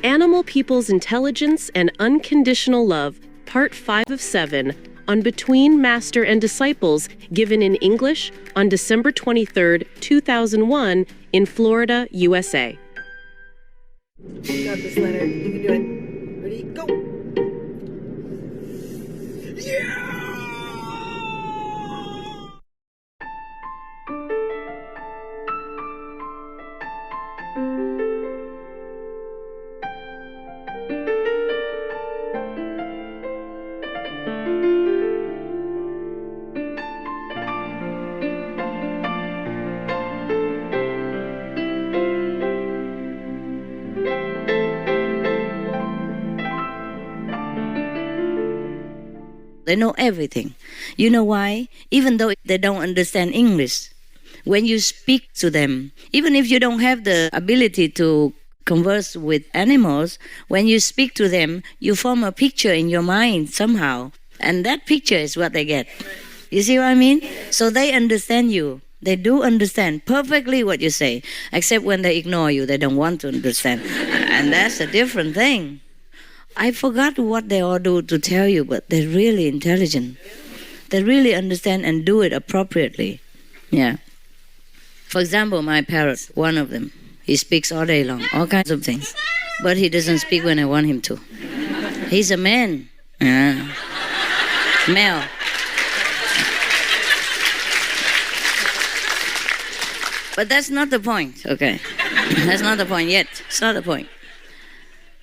Animal People's Intelligence and Unconditional Love, Part 5 of 7, on Between Master and Disciples, given in English on December 23, 2001, in Florida, USA. You got this, Leonard. You can do it. Ready? Go! Yeah! They know everything. You know why? Even though they don't understand English, when you speak to them, even if you don't have the ability to converse with animals, when you speak to them, you form a picture in your mind somehow. And that picture is what they get. You see what I mean? So they understand you. They do understand perfectly what you say, except when they ignore you, they don't want to understand. And that's a different thing. I forgot what they all do to tell you, but they're really intelligent. They really understand and do it appropriately. Yeah. For example, my parrot, one of them, he speaks all day long, all kinds of things. But he doesn't speak when I want him to. He's a man. Yeah. Male. But that's not the point, okay? That's not the point yet. It's not the point.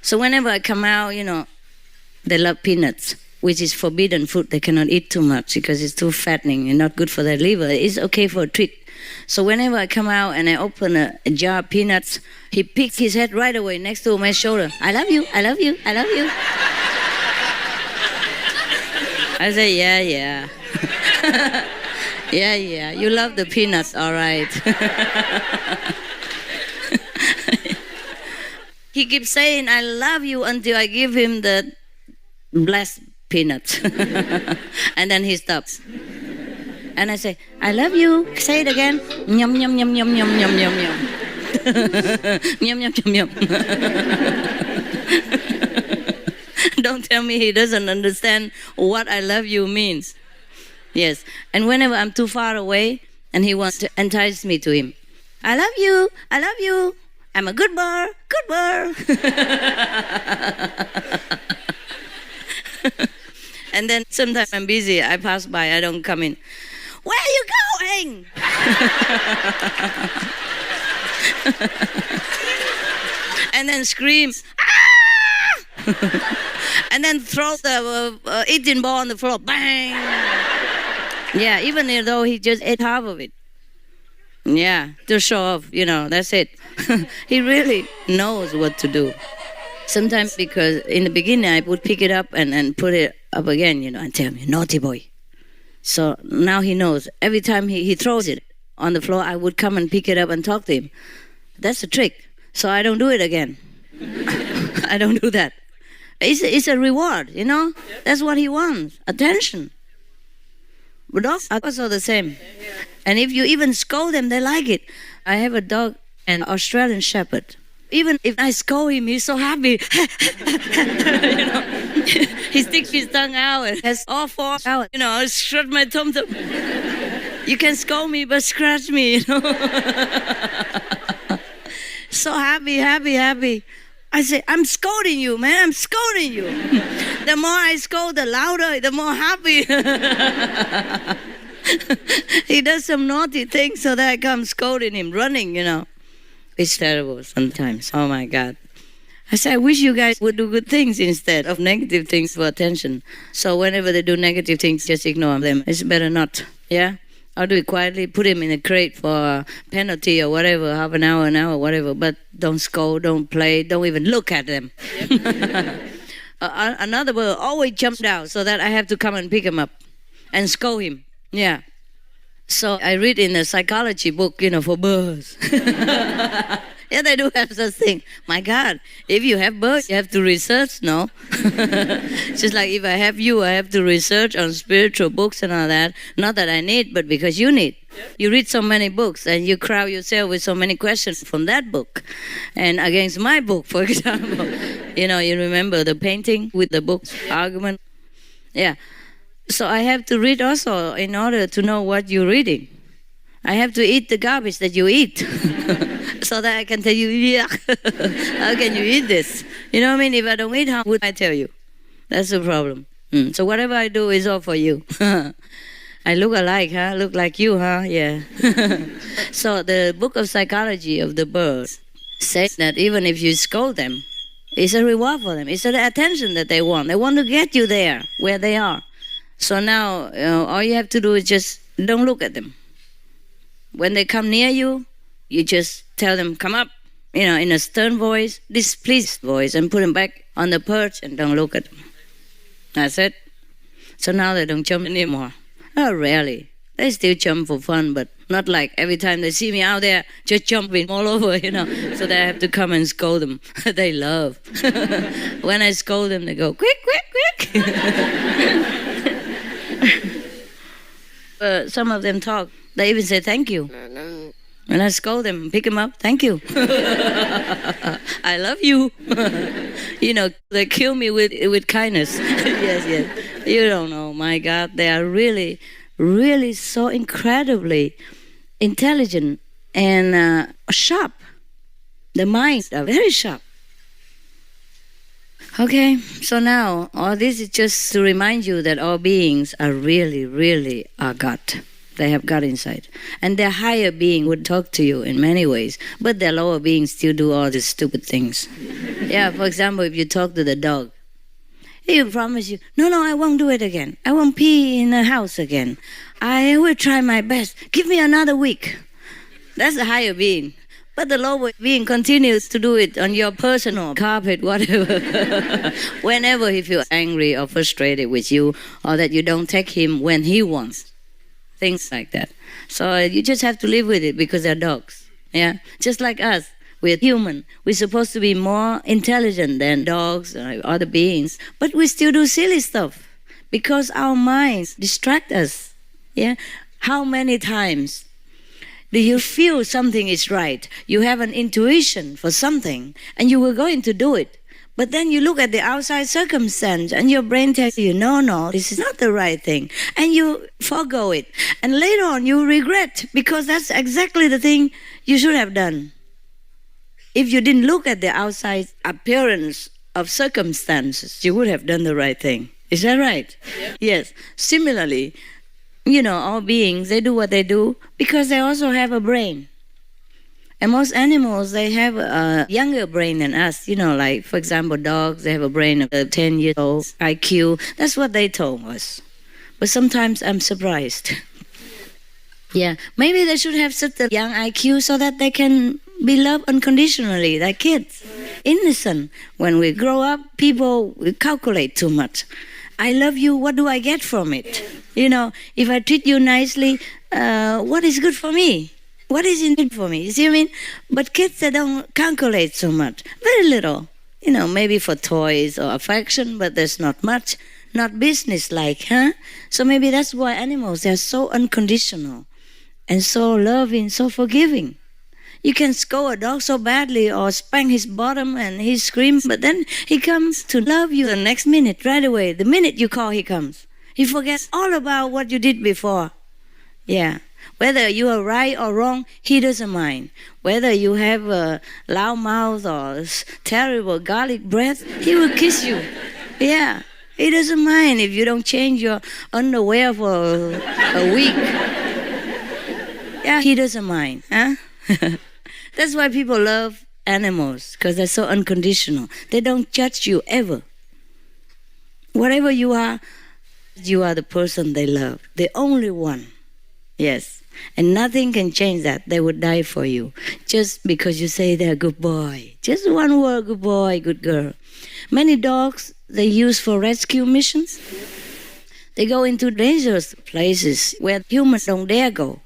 So whenever I come out, they love peanuts, which is forbidden food. They cannot eat too much because it's too fattening and not good for their liver. It's okay for a treat. So whenever I come out and I open a jar of peanuts, he picks his head right away next to my shoulder. I love you, I love you, I love you. I say, yeah. Yeah, you love the peanuts, all right. He keeps saying, I love you, until I give him the blessed peanuts. And then he stops. And I say, I love you. Say it again. Yum, yum, yum, yum, yum, yum, yum, yum. Yum, yum, yum, yum. Don't tell me he doesn't understand what I love you means. Yes. And whenever I'm too far away and he wants to entice me to him, I love you. I love you. I'm a good bird. Good bird. And then sometimes I'm busy. I pass by. I don't come in. Where are you going? And then scream. Ah! And then throw the eating ball on the floor. Bang! Yeah, even though he just ate half of it. Yeah, to show off, that's it. He really knows what to do. Sometimes because in the beginning I would pick it up and put it up again, and tell him, naughty boy. So now he knows. Every time he throws it on the floor, I would come and pick it up and talk to him. That's a trick. So I don't do it again. I don't do that. It's a reward, That's what he wants, attention. But dogs are also the same. And if you even scold them, they like it. I have a dog, an Australian Shepherd. Even if I scold him, he's so happy. He sticks his tongue out and has all four out. I shut my tum-tum. You can scold me, but scratch me, So happy. I say, I'm scolding you, man. I'm scolding you. The more I scold, the louder, the more happy. He does some naughty things, so that I come scolding him, running, It's terrible sometimes. Oh, my God. I say, I wish you guys would do good things instead of negative things for attention. So whenever they do negative things, just ignore them. It's better not, yeah? I'll do it quietly, put him in a crate for a penalty or whatever, half an hour, whatever. But don't scold, don't play, don't even look at them. Another bird always jumps down so that I have to come and pick him up and scold him. Yeah. So I read in a psychology book, for birds. Yeah, they do have such thing. My God, if you have birds, you have to research, no? Just like if I have you, I have to research on spiritual books and all that. Not that I need, but because you need. You read so many books and you crowd yourself with so many questions from that book and against my book, for example. You remember the painting with the book argument? Yeah. So I have to read also in order to know what you're reading. I have to eat the garbage that you eat so that I can tell you, yeah, how can you eat this? You know what I mean? If I don't eat, how would I tell you? That's the problem. So whatever I do is all for you. I look alike, huh? Look like you, huh? Yeah. So the book of psychology of the birds says that even if you scold them, it's a reward for them. It's the attention that they want. They want to get you there where they are. So now all you have to do is just don't look at them. When they come near you, you just tell them, come up, in a stern voice, displeased voice, and put them back on the perch and don't look at them. That's it. So now they don't jump anymore. Oh, rarely. They still jump for fun, but not like every time they see me out there, just jumping all over, So they have to come and scold them. They love. When I scold them, they go, quick, quick, quick. Some of them talk. They even say thank you. When I scold them, pick them up, thank you. I love you. They kill me with kindness. Yes. You don't know, my God. They are really, really so incredibly intelligent and sharp. The minds are very sharp. Okay, so now all this is just to remind you that all beings are really, really are God. They have God inside. And their higher being would talk to you in many ways, but their lower beings still do all these stupid things. Yeah, for example, if you talk to the dog, he will promise you, no, I won't do it again. I won't pee in the house again. I will try my best. Give me another week. That's the higher being. But the lower being continues to do it on your personal carpet, whatever. Whenever he feels angry or frustrated with you, or that you don't take him when he wants. Things like that. So you just have to live with it because they're dogs. Yeah, just like us. We're human. We're supposed to be more intelligent than dogs or other beings, but we still do silly stuff because our minds distract us. Yeah. How many times do you feel something is right? You have an intuition for something, and you were going to do it. But then you look at the outside circumstance and your brain tells you, no, this is not the right thing. And you forego it. And later on you regret because that's exactly the thing you should have done. If you didn't look at the outside appearance of circumstances, you would have done the right thing. Is that right? Yep. Yes. Similarly, all beings, they do what they do because they also have a brain. And most animals, they have a younger brain than us. Like, for example, dogs, they have a brain of 10 years old, IQ. That's what they told us. But sometimes I'm surprised. Yeah, maybe they should have such a young IQ so that they can be loved unconditionally, like kids. Innocent. When we grow up, people we calculate too much. I love you, what do I get from it? If I treat you nicely, what is good for me? What is in it for me? You see what I mean? But kids, they don't calculate so much. Very little. Maybe for toys or affection, but there's not much. Not business-like, huh? So maybe that's why animals, they're so unconditional and so loving, so forgiving. You can scold a dog so badly or spank his bottom and he screams, but then he comes to love you the next minute, right away. The minute you call, he comes. He forgets all about what you did before. Yeah. Whether you are right or wrong, he doesn't mind. Whether you have a loud mouth or terrible garlic breath, he will kiss you. Yeah, he doesn't mind if you don't change your underwear for a week. Yeah, he doesn't mind. Huh? That's why people love animals, because they're so unconditional. They don't judge you ever. Whatever you are the person they love, the only one. Yes. And nothing can change that. They would die for you. Just because you say they're a good boy. Just one word, good boy, good girl. Many dogs, they use for rescue missions. They go into dangerous places where humans don't dare go.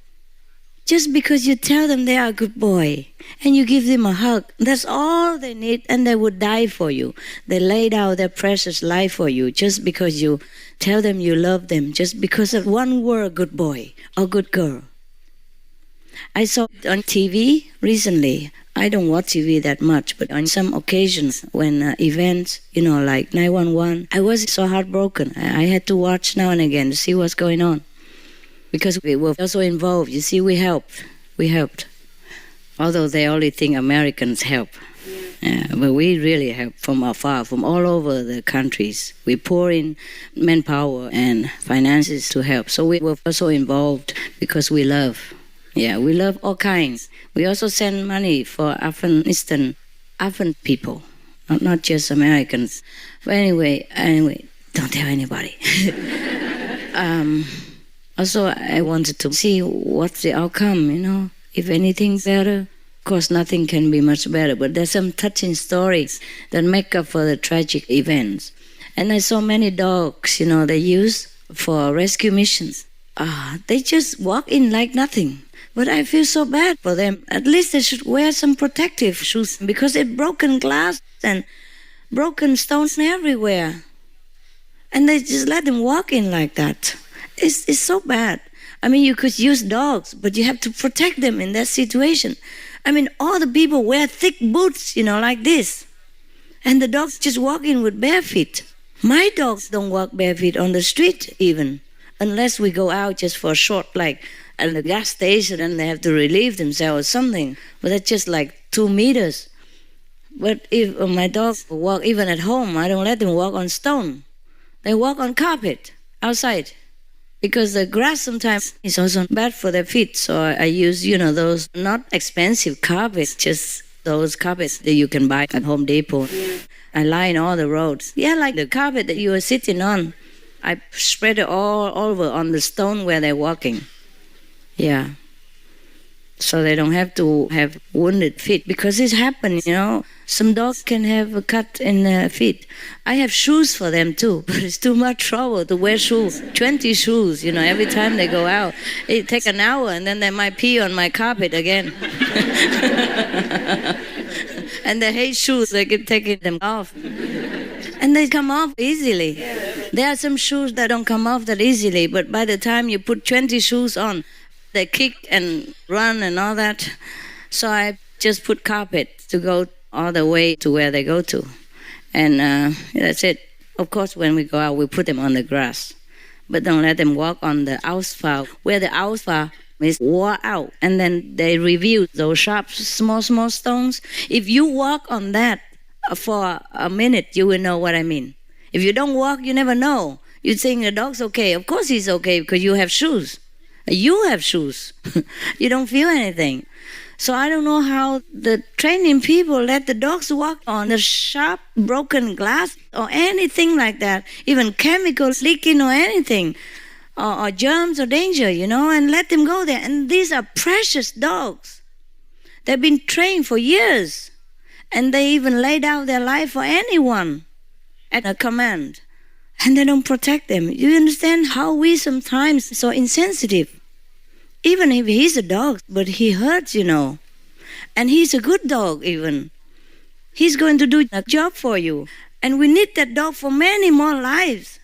Just because you tell them they are a good boy and you give them a hug, that's all they need, and they would die for you. They laid out their precious life for you just because you tell them you love them, just because of one word, good boy or good girl. I saw it on TV recently. I don't watch TV that much, but on some occasions when events, like 911, I was so heartbroken. I had to watch now and again to see what's going on. Because we were also involved. You see, we helped. Although they only think Americans help. Yeah, but we really help from afar, from all over the countries. We pour in manpower and finances to help. So we were also involved because we love. Yeah, we love all kinds. We also send money for Afghan people, not just Americans. But anyway, don't tell anybody. Also, I wanted to see what's the outcome, if anything's better. Of course, nothing can be much better, but there's some touching stories that make up for the tragic events. And I saw many dogs, they use for rescue missions. They just walk in like nothing. But I feel so bad for them. At least they should wear some protective shoes because it's broken glass and broken stones everywhere. And they just let them walk in like that. It's so bad. I mean, you could use dogs, but you have to protect them in that situation. I mean, all the people wear thick boots, like this. And the dogs just walk in with bare feet. My dogs don't walk bare feet on the street even, unless we go out just for a short, like at the gas station and they have to relieve themselves or something. But that's just like 2 meters. But if my dogs walk even at home, I don't let them walk on stone. They walk on carpet outside. Because the grass sometimes is also bad for their feet. So I use, those not expensive carpets, just those carpets that you can buy at Home Depot. I line all the roads. Yeah, like the carpet that you are sitting on. I spread it all over on the stone where they're walking. Yeah. So they don't have to have wounded feet. Because it happens, Some dogs can have a cut in their feet. I have shoes for them too, but it's too much trouble to wear shoes. 20 shoes, every time they go out. It takes an hour and then they might pee on my carpet again. And they hate shoes, they keep taking them off. And they come off easily. There are some shoes that don't come off that easily, but by the time you put 20 shoes on, they kick and run and all that. So I just put carpet to go all the way to where they go to. And that's it. Of course, when we go out, we put them on the grass. But don't let them walk on the asphalt, where the asphalt is wore out. And then they review those sharp, small stones. If you walk on that for a minute, you will know what I mean. If you don't walk, you never know. You think the dog's okay. Of course he's okay because you have shoes. You have shoes. You don't feel anything. So I don't know how the training people let the dogs walk on the sharp, broken glass or anything like that, even chemicals leaking or anything, or germs or danger, and let them go there. And these are precious dogs. They've been trained for years, and they even laid out their life for anyone at a command, and they don't protect them. You understand how we sometimes so insensitive? Even if he's a dog, but he hurts, And he's a good dog even. He's going to do a job for you. And we need that dog for many more lives.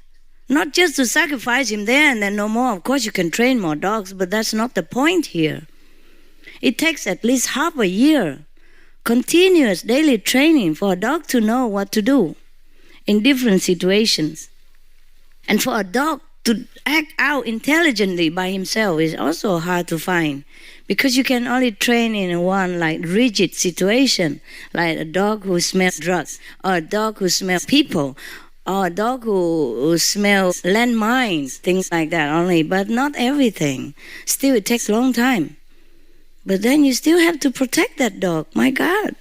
Not just to sacrifice him there and then no more. Of course you can train more dogs, but that's not the point here. It takes at least half a year. Continuous daily training for a dog to know what to do in different situations. And for a dog to act out intelligently by himself is also hard to find because you can only train in one rigid situation, like a dog who smells drugs, or a dog who smells people, or a dog who smells landmines, things like that only, but not everything. Still, it takes a long time. But then you still have to protect that dog. My God.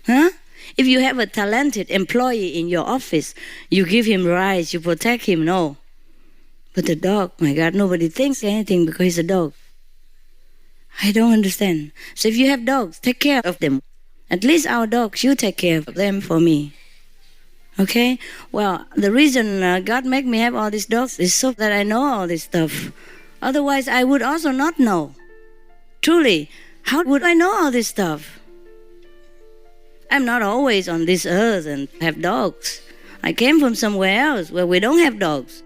Huh? If you have a talented employee in your office, you give him rights, you protect him, no. But the dog, my God, nobody thinks anything because he's a dog. I don't understand. So if you have dogs, take care of them. At least our dogs, you take care of them for me. Okay? Well, the reason God made me have all these dogs is so that I know all this stuff. Otherwise, I would also not know. Truly, how would I know all this stuff? I'm not always on this earth and have dogs. I came from somewhere else where we don't have dogs.